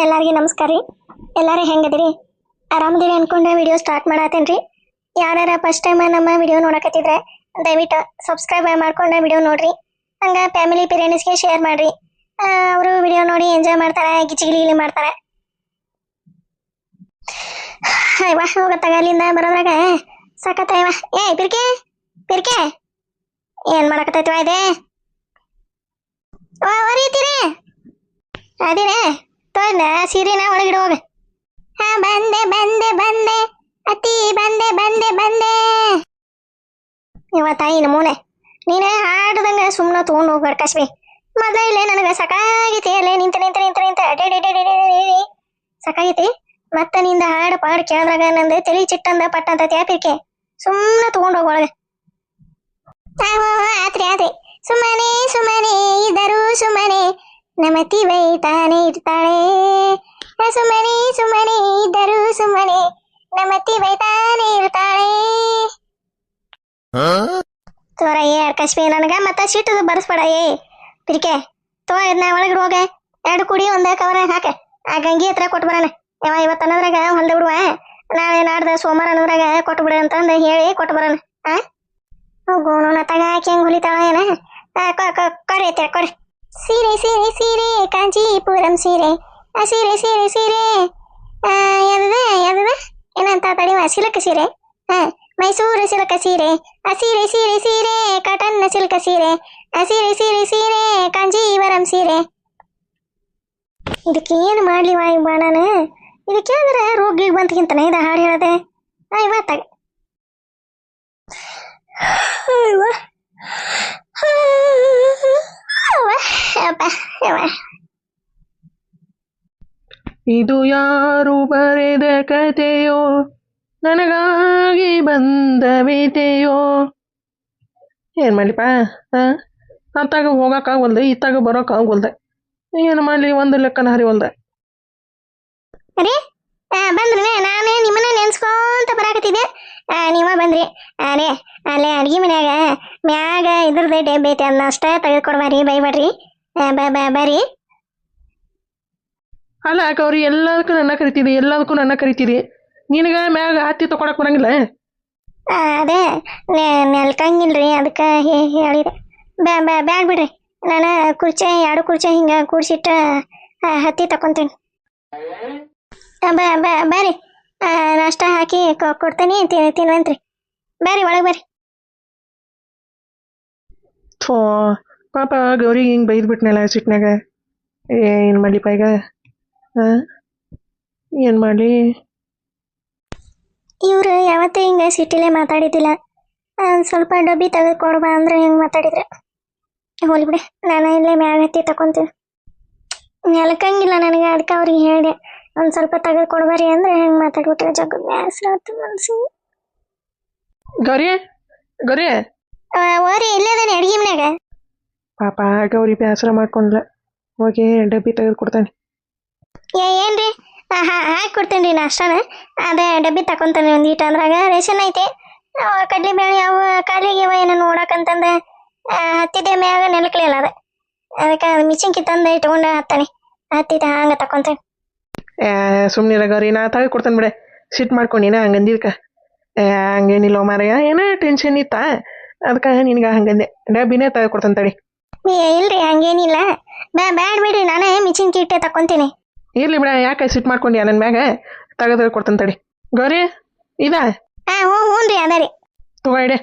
ಎಲ್ಲರಿಗೂ ನಮಸ್ಕಾರ ರೀ. ಎಲ್ಲರೂ ಹೆಂಗದಿರಿ? ಆರಾಮದಿರಿ ಅನ್ಕೊಂಡೆ ವಿಡಿಯೋ ಸ್ಟಾರ್ಟ್ ಮಾಡತ್ತೇನ್ರಿ. ಯಾರ್ಯಾರ ಫಸ್ಟ್ ಟೈಮ್ ನಮ್ಮ ವಿಡಿಯೋ ನೋಡಕತ್ತಿದ್ರೆ ದಯವಿಟ್ಟು ಸಬ್ಸ್ಕ್ರೈಬ್ ಮಾಡ್ಕೊಂಡೆ ವಿಡಿಯೋ ನೋಡ್ರಿ. ಹಂಗ ಫ್ಯಾಮಿಲಿ ಪೇರೆಂಟ್ಸ್ಗೆ ಶೇರ್ ಮಾಡ್ರಿ. ಅವರು ವಿಡಿಯೋ ನೋಡಿ ಎಂಜಾಯ್ ಮಾಡ್ತಾರೆ, ಗಿಚಿಗಿಲಿ ಮಾಡ್ತಾರೆ. ಅಯ್ಯವ ಹೋಗತ್ತಾಗ ಅಲ್ಲಿಂದ ಬರೋದ್ರಾಗ ಸಾಕತ್ತಯ್ಯವ. ಪಿರ್ಕೆ ಪಿರ್ಕೆ ಏನ್ ಮಾಡಕತ್ತೈತಿವ ಇದೆ? ಹೊರೀತೀರಿ ಅದಿರೇ ತೊಂದ ಸೀರೆನ ಒಳಗಿಡ ಹೋಗ. ಹಾ ಬಂದೆ ಬಂದೆ ಬಂದೆ ಅತಿ ಬಂದೆ ಬಂದೆ ಬಂದೆ. ಇವ ತಾಯಿ ನಮೂನೆ ನೀನೇ ಹಾಡ್ದಂಗ ಸುಮ್ಮನೆ ತೊಗೊಂಡು ಹೋಗ್ಬೇಡ ಕಸ್ಬಿ. ಮೊದಲ ಇಲ್ಲೇ ನನಗೆ ಸಾಕಾಗೈತಿ. ಅಲ್ಲೇ ನಿಂತ ನಿಂತ ನಿಂತ ನಿಂತ ಅಡ್ಡಿ ಸಾಕಾಗೈತಿ. ಮತ್ತೆ ನಿಂದ ಹಾಡು ಪಾಡು ಕೇಳಿದ್ರಾಗ ನಂದು ತಲೆ ಚಿಟ್ಟಂದ ಪಟ್ಟಂತ ತ್ಯಾಪಿರ್ಕೆ ಸುಮ್ಮನೆ ತೊಗೊಂಡು ಹೋಗ ಒಳಗೆ. ಆತ್ರಿ ಆತ್ರಿ ಸುಮ್ಮನೆ ಸುಮ್ಮನೆ ಇದ್ದರೂ ಸುಮ್ಮನೆ ನಮತಿ ಬೈತಾನೆ ಇರ್ತಾಳೆ. ಸುಮ್ಮನೆ ಸುಮ್ಮನೆ ಇದ್ದರೂ ಸುಮ್ಮನೆ ನಮತಿ ಬೈತಾನೆ ಇರ್ತಾಳೆ. ತೋರ ಕಶ್ಮೀ ನನಗ ಮತ್ತ ಸಿಟ್ಟು ಬರ್ಸ್ಬೇಡ. ಪಿರಿಕೆ ತೋ ಇದನ್ನ ಒಳಗಡೆ ಹೋಗ. 2 ಕುಡಿ ಒಂದ ಕವರ ಹಾಕ. ಆ ಗಂಗಿ ಹತ್ರ ಕೊಟ್ಟು ಬರೋಣ. ಇವತ್ತು ಅನ್ನೋದ್ರಾಗ ಹೊಲ್ದ ಬಿಡುವ, ನಾಳೆ ನಾಡ್ದ ಸೋಮವಾರ ಅನ್ನೋದ್ರಾಗ ಕೊಟ್ಟು ಬಿಡ ಅಂತಂದು ಹೇಳಿ ಕೊಟ್ಟು ಬರೋಣ. ಹೋಗೋಣ ತಗ ಹಾಕಿ ಹೆಂಗ್ ಹೊಲಿತಾಳ ಏನ? ಕೊರಿ ಐತೆ ಕೊರಿ. ಸೀರೆ ಸೀರೆ ಸೀರೆ ಕಾಂಚೀಪುರಂ ಸೀರೆ. ಸೀರೆ ಸೀರೆ ಸೀರೆ ಯಾವ್ದದ ಯಾವ್ದದ ಏನಂತ ತಡಿವ? ಸಿಲ್ಕ್ ಸೀರೆ. ಮೈಸೂರು ಸಿಲ್ಕ ಸೀರೆ. ಸೀರೆ ಸೀರೆ ಸೀರೆ ಕಾಟನ್ ಸಿಲ್ಕ ಸೀರೆ. ಸೀರೆ ಸೀರೆ ಸೀರೆ ಕಾಂಜೀವರಂ ಸೀರೆ. ಇದಕ್ಕೆ ಏನು ಮಾಡ್ಲಿ ವಾಯುಬಾ ನಾನು? ಇದಕ್ಕೆ ಅಂದ್ರೆ ರೋಗಿಗೆ ಬಂತಕ್ಕಿಂತಾನೆ ಇದು ಹಾಡು ಹೇಳದೆ. ಇವತ್ತಾಗ ಇದು ಯಾರು ಬರೆದ ಕಥೆಯೋ, ನನಗಾಗಿ ಬಂದ ಬೇಟೆಯೋ. ಏನು ಮಾಡ್ಲಿಪ್ಪ? ಅತ್ತಾಗ ಹೋಗೋಕ್ಕಾಗಲ್ದೆ, ಇತ್ತಾಗ ಬರೋಕ್ಕಾಗಲ್ದೆ. ಏನು ಮಾಡಲಿ? ಒಂದು ಲೆಕ್ಕನ ಹರಿವಲ್ದೆ. ಅರೇ ಬಂದ್ರಿ? ನಾನೇ ನಿಮ್ಮನ್ನ ನೆನ್ಸ್ಕೊಂತ ಬರಾಕತ್ತಿದ್ದೆ. ನೀವ ಬಂದ್ರಿ. ಅರೇ ಅಲ್ಲೇ ಅಡ್ಗೆ ಮನ್ಯಾಗ ಮ್ಯಾಗ ಇದ್ರದ್ದು ಡಬ್ಬೆ ಐತೆ, ಅದನ್ನ ಅಷ್ಟೇ ತೆಗೆದುಕೊಡ್ಬಾರಿ, ಬೈಬೇಡ್ರಿ. ಬರ್ರಿ. ಅಲ್ಲ ಗೌರಿ, ಎಲ್ಲದಕ್ಕೂ ನನ್ನ ಕರಿತೀರಿ, ಎಲ್ಲದಕ್ಕೂ ನನ್ನ ಕರಿತೀರಿ. ನಿನಗೆ ಮ್ಯಾಗ ಹತ್ತಿ ತಗೊಳಕ್ ಬರಂಗಿಲ್ಲ? ಅದೇ ನೆಲ್ಕಂಗಿಲ್ರಿ, ಅದಕ್ಕೆ ಹೇಳಿದೆ. ಬ್ಯಾಗ್ ಬಿಡ್ರಿ. ನಾನು ಕುರ್ಚಿ 2 ಕುರ್ಚಿ ಹಿಂಗೆ ಕೂಡ್ಸಿಟ್ಟು ಹತ್ತಿ ತಕೊಂತೀನಿ. ಬರ್ರಿ, ನಾಷ್ಟ ಹಾಕಿ ಕೊಡ್ತೀನಿ, ತಿನ್ವಂತ್ರಿ. ಬರ್ರಿ ಒಳಗೆ ಬರ್ರಿ. ಥೋ ಪಾಪ ಗೌರಿಗೆ ಹಿಂಗೆ ಬೈದ್ಬಿಟ್ನಲ್ಲ ಸಿಟ್ನಾಗ. ಏನು ಮಾಡ್ಲಿಪ್ಪ ಈಗ? ಏನು ಮಾಡಲಿ? ಇವರು ಯಾವತ್ತೂ ಹಿಂಗೆ ಸಿಟ್ಟಿಲೇ ಮಾತಾಡಿದ್ದಿಲ್ಲ. ಸ್ವಲ್ಪ ಡಬ್ಬಿ ತೆಗೆದು ಕೊಡ್ಬಾ ಅಂದ್ರೆ ಹೆಂಗೆ ಮಾತಾಡಿದ್ರೆ ಹೋಲಿ ಬಿಡಿ. ನಾನು ಇಲ್ಲೇ ಮ್ಯಾಗ ಹತ್ತಿ ತಕೊಂತೀನಿ. ನೆಲಕಂಗಿಲ್ಲ ನನಗೆ, ಅದಕ್ಕೆ ಅವ್ರಿಗೆ ಹೇಳಿದೆ ಒಂದು ಸ್ವಲ್ಪ ತೆಗೆದು ಕೊಡ್ಬಾರಿ ಅಂದ್ರೆ ಹೆಂಗೆ ಮಾತಾಡ್ಬಿಟ್ರೆ ಜಗ್ಗ ಬ್ಯಾಸರ ಆಯ್ತು ಮನ್ಸಿಗೆ. ಗೌರಿ ಗೌರಿ ಓರಿ ಇಲ್ಲೇದಾನೆ ಅಡ್ಗೆ ಮನ್ಯಾಗ. ಪಾಪ ಗೌರಿ ಬೇಸರ ಮಾಡ್ಕೊಂಡ್ಲ. ಹೋಗಿ ಡಬ್ಬಿ ತೆಗೆದು ಕೊಡ್ತಾನೆ. ಏನ್ರಿ? ಹಾಕಿ ಕೊಡ್ತೀನಿ ರೀ ನಾಷ್ಟಾನ. ಅದೇ ಡಬ್ಬಿ ತಕೊಂತಾನೆ ಒಂದು ಈಟ. ಅಂದ್ರಾಗ ರೇಷನ್ ಐತಿ, ಕಡ್ಲಿಬೇಳೆ ಅವು ಕಾಲಿಗೆ ಏನೋ ನೋಡಕಂತಂದು ಹತ್ತಿದೆ ಮ್ಯಾಗ ನೆಲಕ್ಲಿಲ್ಲ. ಅದಕ್ಕೆ ಮಿಚಿಂಕಿ ತಂದು ಇಟ್ಕೊಂಡು ಹತ್ತಾನೆ. ಹತ್ತಿದ ಹಂಗೆ ತಕೊಂತೇನೆ. ಸುಮ್ಮನಿರ ಗೌರಿ, ನಾ ತೆಗೆದು ಕೊಡ್ತಾನೆ ಬಿಡೆ. ಸಿಟ್ಟು ಮಾಡ್ಕೊಂಡಿನ ಹಂಗಂದಿದ್ಕ. ಹಂಗೇನಿಲ್ಲ ಮಾರಯ್ಯ, ಏನೋ ಟೆನ್ಷನ್ ಇತ್ತಾ, ಅದಕ್ಕೆ ನಿನ್ಗೆ ಹಂಗಂದೆ. ಡಬ್ಬಿನೇ ತೆಗೆದು ಕೊಡ್ತಾನೆ ತಡಿ. ಇಲ್ರಿ ಹಂಗೇನಿಲ್ಲ, ಬ್ಯಾಡ್ ಬಿಡ್ರಿ, ನಾನೇ ಮಿಚಿಂಕಿ ಇಟ್ಟೆ ತಕೊಂತೀನಿ. ಇರ್ಲಿ ಬಿಡ, ಯಾಕೆ ಸಿಟ್ಟು ಮಾಡ್ಕೊಂಡ್ಯಾ ನನ್ನ ಮ್ಯಾಗ? ತೆಗೆದು ಕೊಡ್ತಾನೆ ತಡಿ. ಗೌರಿ ಇದಾ? ಹ್ಞೂ ರೀ ಅದ ರೀ. ತಗೋ ಇಡೆ.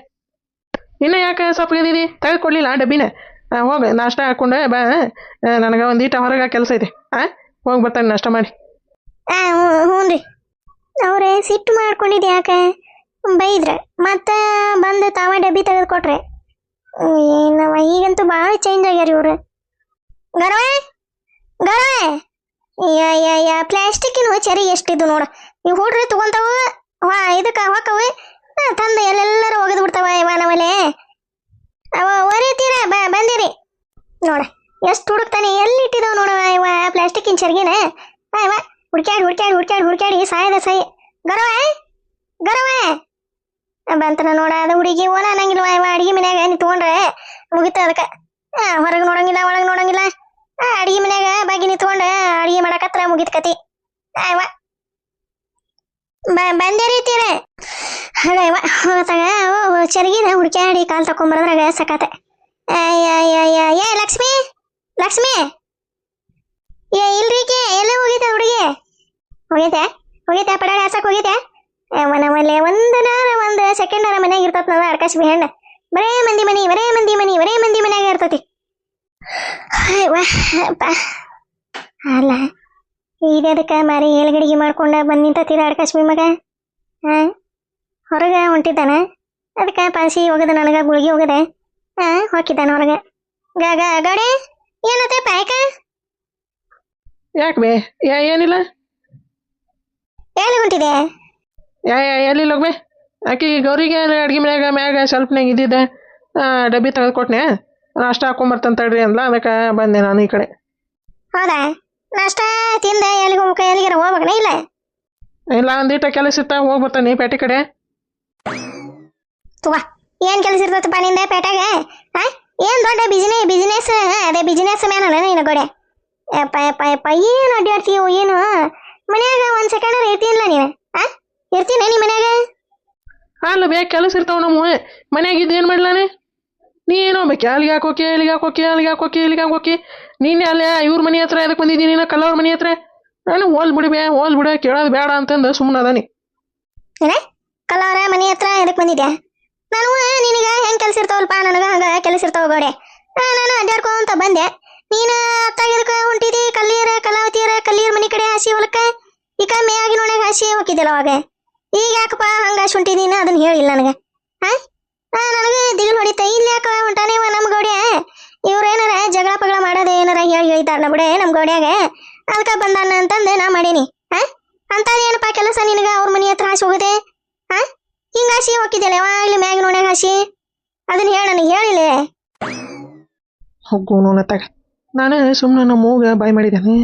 ಇನ್ನು ಯಾಕೆ ಸೊಪ್ಪಗಿದ್ದೀರಿ? ತೆಗೆದು ಕೊಡಲಿಲ್ಲ ಡಬ್ಬಿನ? ಹೋಗಿ ನಾಷ್ಟ ಹಾಕ್ಕೊಂಡು ಬಾ. ನನಗೆ ಒಂದು ಈಟ ಹೊರಗೆ ಕೆಲಸ ಐತೆ. ಹೋಗಿ ಬರ್ತಾನೆ ನಾಷ್ಟ ಮಾಡಿ. ಹ್ಞೂ ರೀ. ಅವ್ರೆ ಸಿಟ್ಟು ಮಾಡ್ಕೊಂಡಿದ್ದು ಯಾಕೆ? ಬೈದ್ರೆ ಮತ್ತೆ ಬಂದು ತಾವ ಡಬ್ಬಿ ತೆಗೆದು ಕೊಟ್ರೆ. ಏನವ ಈಗಂತೂ ಭಾಳ ಚೇಂಜ್ ಆಗ್ಯಾರ ಇವ್ರು. ಗರವೆ ಗರವೆ ಪ್ಲಾಸ್ಟಿಕ್ಕಿನ ಚರಿ ಎಷ್ಟಿದ್ದು ನೋಡು. ನೀವು ಹುಡ್ರಿ ತಗೊಂತಾವ, ಇದಕ್ಕೆ ಹೊಕ್ಕವು ತಂದು ಎಲ್ಲೆಲ್ಲರೂ ಒಗೆದು ಬಿಡ್ತಾವ. ಇವ ನವಲೆ ಅವ ಒರಿತೀರ ಬಂದಿರಿ ನೋಡ. ಎಷ್ಟು ಹುಡುಕ್ತಾನೆ, ಎಲ್ಲಿ ಇಟ್ಟಿದಾವ ನೋಡವ ಇವ ಪ್ಲಾಸ್ಟಿಕ್ಕಿನ ಚರ್ಗಿನ. ಇವ ಹುಡ್ಕ್ಯಾಡಿ ಹುಡ್ಕ್ಯಾಡಿ ಹುಡ್ಕ್ಯಾಡಿ ಹುಡ್ಕ್ಯಾಡಿ ಸಾಯದ ಸಾಯಿ. ಗರವೆ ಗರವೆ ಬಂತನ ನೋಡ. ಅದು ಹುಡುಗಿ ಓನ ಅನ್ನಂಗಿಲ್ವ ಇವ ಅಡ್ಗೆ ಮನ್ಯಾಗ. ನೀ ತೊಗೊಂಡ್ರೆ ಮುಗಿತ ಅದಕ್ಕೆ. ಹೊರಗೆ ನೋಡಂಗಿಲ್ಲ, ಒಳಗೆ ನೋಡಂಗಿಲ್ಲ. ಅಡಿಗೆ ಮನ್ಯಾಗ ಬಾಗಿ ನಿಂತ್ಕೊಂಡು ಅಡಿಗೆ ಮಾಡಕತ್ರ ಮುಗಿತ್ ಕತಿ. ಅಯ್ಯವ್ವ ಬಂದೇ ರೀತಿಯೇ ಹಾಗಯ್ಯವ್ವ ಹೋಗತ್ತಾಗ ಚರಗಿನ ಹುಡ್ಕ್ಯಾಡಿ ಕಾಲ್ ತಕೊಂಬರದ್ರಾಗ ಸಕಾತೆ. ಏ ಲಕ್ಷ್ಮಿ ಲಕ್ಷ್ಮಿ ಏ ಇಲ್ರಿಕೆ ಎಲ್ಲ ಹೋಗಿದ್ದೆ ಹುಡುಗಿ? ಹೋಗಿದ್ದೆ ಪಡಾಡಿ ಹಾಸಕ್ ಹೋಗಿದ್ದೆ. ಮನವಲ್ಲೇ ಒಂದು ಸೆಕೆಂಡರ ಮನ್ಯಾಗ ಇರ್ತತ್ ನೋಡ ಅಡ್ಕಾಶ್ಮಿ ಹೆಣ್ಣು. ಬರೇ ಮಂದಿ ಮನ್ಯಾಗ ಇರ್ತತಿ. ಅಲ್ಲ ಇದಕ್ಕ ಮಾರಿ ಏಳ್ಗಡಿಗೆ ಮಾಡ್ಕೊಂಡ ಬಂದ್ ನಿಂತತ್ತಿದ ಅಡ್ಕಾಶ್ಮಿ ಮಗ. ಹೊರಗ ಹೊಂಟಿದ್ದಾನ, ಅದಕ್ಕೆ ಪಾಸಿ ಹೋಗದ ನನಗ ಗುಳಿಗೆ ಹೋಗದೆ ಹಾಕಿದ್ದಾನ ಹೊರಗೆ. ಗಾಡಿ ಏನತ್ತೆ ಪಾಯಕ? ಯಾಕೆ ಬೇ ಏನಿಲ್ಲ ಎಲ್ಲಿ ಹೊಂಟಿದೆ? ಎಲ್ಲಿಲ್ಲ ಬೇ. ಆಕಿ ಗೌರಿಗೆ ಅಡ್ಗೆ ಮನ್ಯಾಗ ಮ್ಯಾಗ ಸ್ವಲ್ಪನಾಗ ಇದ್ದಿದ್ದೆ, ಡಬ್ಬಿ ತೆಗೆದುಕೊಟ್ನೆ, ನಾಷ್ಟ ಹಾಕೊಂಬರ್ತಂತ ತಡ್ರಿ ಅಂದ್ಲ, ಅದಕ್ಕೆ ಬಂದೆ ನಾನು ಈ ಕಡೆ. ಹೌದಾ? ನಾಷ್ಟ ತಿಂದ ಎಲ್ಲಿಗಾರ ಹೋಗ್ಬೇಕನ? ಇಲ್ಲ ಒಂದಿಟ್ಟ ಕೆಲಸ ಇತ್ತ, ಹೋಗಿ ಬರ್ತಾನೆ ಪೇಟೆ ಕಡೆ. ತುವಾ ಏನ್ ಕೆಲಸ ಇರ್ತತಪ್ಪ ನಿಂದ ಪೇಟೆಗ? ಏನ್ ದೊಡ್ಡ ಬಿಸಿನೆಸ್ ಅದೇ ಬಿಸಿನೆಸ್ ಮ್ಯಾನ ನೀನು ಗೋಡೆ. ಯಪ್ಪ ಏನು ಅಡ್ಡಾಡ್ತೀವೋ ಏನು? ಮನ್ಯಾಗ ಒಂದ್ ಸೆಕೆಂಡ್ ಇರ್ತೀನಿಲ್ಲ ನೀನು? ಇರ್ತೀನಿ ನೀ ಮನ್ಯಾಗ? ಅಲ್ಲ ಬೇ, ಕೆಲಸ ಇರ್ತಾವ ನಮ್ಮ ಮನ್ಯಾಗ ಇದ್ದು ಏನು ಮಾಡ್ಲಾನೆ? ನೀ ಏನೋ ಬೇಕು ಅಲ್ಲಿಗೆ ಹಾಕೋಕಿ ನೀನೇ ಅಲ್ಲೇ ಇವ್ರ ಮನೆ ಹತ್ರ ಎದಕ್ಕೆ ಬಂದಿದ್ದೀನಿ? ನೀನು ಕಲ್ಲವ್ರ ಮನೆ ಹತ್ರ. ನಾನು ಹೋಲ್ ಬಿಡ ಕೇಳೋದು ಬೇಡ ಅಂತಂದು ಸುಮ್ಮನೆ ಅದಾನಿ. ಏನ ಕಲ್ಲವ್ರ ಮನೆ ಹತ್ರ ಎದಕ್ಕೆ ಬಂದಿದ್ಯಾ? ನಾನು ನಿನಗ ಹೆಂಗ್ ಕೆಲಸ ಇರ್ತಾವಲ್ಪ, ನನಗ ಹಂಗ ಕೆಲಸ ಇರ್ತಾವ ಗೋಡೆ. ನಾನು ಅಡ್ಡಾಡ್ಕೊಂತ ಬಂದೆ, ನೀನು ಅತ್ತಾಗಿದಕ್ಕೆ ಹೊಂಟಿದಿ ಕಲ್ಲೀರ ಮನೆ ಕಡೆ ಹಾಸಿ ಹೊಲಕ್ಕ. ಈಗ ಮೇಯಾಗಿ ನೋಡ್ಯಾಗ ಹಾಸಿ ಹೋಗಿದ್ದಿಲ್ಲ ಅವಾಗ. ಈಗ ಯಾಕಪ್ಪ ಹಂಗ ಶುಂಠಿ ನೀನು ಅದನ್ನ ಹೇಳಿಲ್ಲ ನನಗೆ. ನನಗೆ ದಿಗಿಲ್ ಹೊಡಿತ. ಇಲ್ಲಿ ಯಾಕ ಹೊಂಟಾನೆ ನಮ್ಮ ಗೌಡ್ಯ? ಇವ್ರೇನಾರ ಜಗಳ ಪಗಳ ಮಾಡೋದೇ ಏನಾರ ಹೇಳಿದಾರ ಬಿಡೆ ನಮ್ಮ ಗೌಡ್ಯಾಗ, ಅದಕ್ಕೆ ಬಂದಾನ ಅಂತಂದು ನಾ ಮಾಡೀನಿ. ಅಂತದೇನಪ್ಪ ಕೆಲಸ ನಿನಗ ಅವ್ರ ಮನೆ ಹತ್ರ ಹಾಸಿ ಹೋಗದೆ? ಹಿಂಗ ಹಾಸಿ ಹೋಗಿದ್ದಿಲ್ಲ ಯಾವಾಗ್ಲಿ ಮ್ಯಾಗ ನೋಡ್ಯಾಗ ಹಾಸಿ? ಅದನ್ನ ಹೇಳ, ನನಗೆ ಹೇಳಿಲ್ಲ. ಹೋಗು ನೋನತ್ತಾಗ ನಾನು ಸುಮ್ಮನೆ ನಮ್ಮ ಮೂಗ ಬಾಯ್ ಮಾಡಿದ್ದಾನೆ.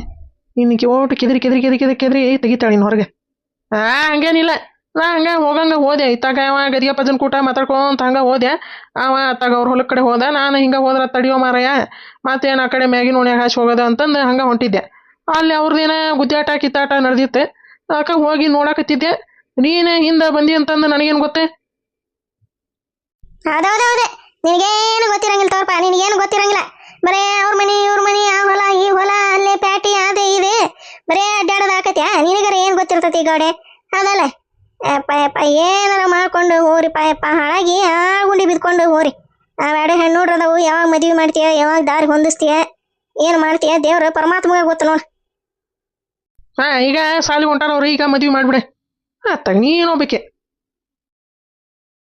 ಇನ್ನಕ್ಕೆ ಓಟು ಕೆದ್ರಿ ತೆಗಿತಾಳೆ ಇನ್ನು ಹೊರಗೆ. ಹಂಗೇನಿಲ್ಲ, ನಾ ಹಂಗೆ ಹೋಗಂಗ ಹೋದೆ. ಇತ್ತಾಗ ಅವ ಗದಿಯಪ್ಪಜನ್ ಕೂಟ ಮಾತಾಡ್ಕೊಂತ ಹಂಗೆ ಹೋದೆ. ಅವ ಅತ್ತಾಗ ಅವ್ರ ಹೊಲದ ಕಡೆ ಹೋದ. ನಾನು ಹಿಂಗೆ ಹೋದ್ರ ತಡಿಯೋ ಮಾರಯ್ಯ, ಮತ್ತೇನು ಆ ಕಡೆ ಮ್ಯಾಗಿನ ಓಣ್ಯಾಗ ಹಾಸಿ ಹೋಗೋದ ಅಂತಂದು ಹಂಗೆ ಹೊಂಟಿದ್ದೆ. ಅಲ್ಲಿ ಅವ್ರದ್ದೇನ ಗುದ್ದಾಟ ಕಿತ್ತಾಟ ನಡೆದಿತ್ತೆ, ಅದಕ್ಕೆ ಹೋಗಿ ನೋಡಕತ್ತಿದ್ದೆ. ನೀನು ಹಿಂದೆ ಬಂದಿ ಅಂತಂದು ನನಗೇನು ಗೊತ್ತೇ? ಹೌದೌದೌದೆ, ನಿನಗೇನು ಗೊತ್ತಿರಂಗಿಲ್ಲ ತೋರ್ಪ, ನಿನಗೇನು ಗೊತ್ತಿರಂಗಿಲ್ಲ. ಬರೇ ಅವ್ರ ಮನಿ ಇವ್ರ ಮನಿ, ಆ ಹೊಲ ಈ ಹೊಲ, ಅಲ್ಲೇ ಪ್ಯಾಟಿ ಅದೇ ಇದೆ, ಬರೇ ಅಡ್ಡಾಡೋದು ಆಕತ್ಯಾ? ನಿನಗರ ಏನ್ ಗೊತ್ತಿರ್ತತಿ ಗೌಡೆ? ಹೌದಲ್ಲ? ಏನಾರ ಮಾಡ್ಕೊಂಡು ಹೋರಿ ಹಾಳಾಗಿ ಆ ಗುಂಡಿ ಬಿದ್ಕೊಂಡು ಹೋರಿ. ಅವೆರಡು ಹೆಣ್ಣು ನೋಡ್ರದವು, ಯಾವಾಗ ಮದ್ವಿ ಮಾಡ್ತೀಯ, ಯಾವಾಗ ದಾರಿ ಹೊಂದಿಸ್ತೀಯ, ಏನ್ ಮಾಡ್ತೀಯ ದೇವ್ರ ಪರಮಾತ್ಮಗೆ ಗೊತ್ತು ನೋಡು. ಈಗ ಸಾಲಿ ಹೊಂಟಾರವ್ರು, ಈಗ ಮದ್ವಿ ಮಾಡ್ಬಿಡೆ. ಅತ್ತಾಗ ನೀನು ಹೋಗ್ಬೇಕೆ.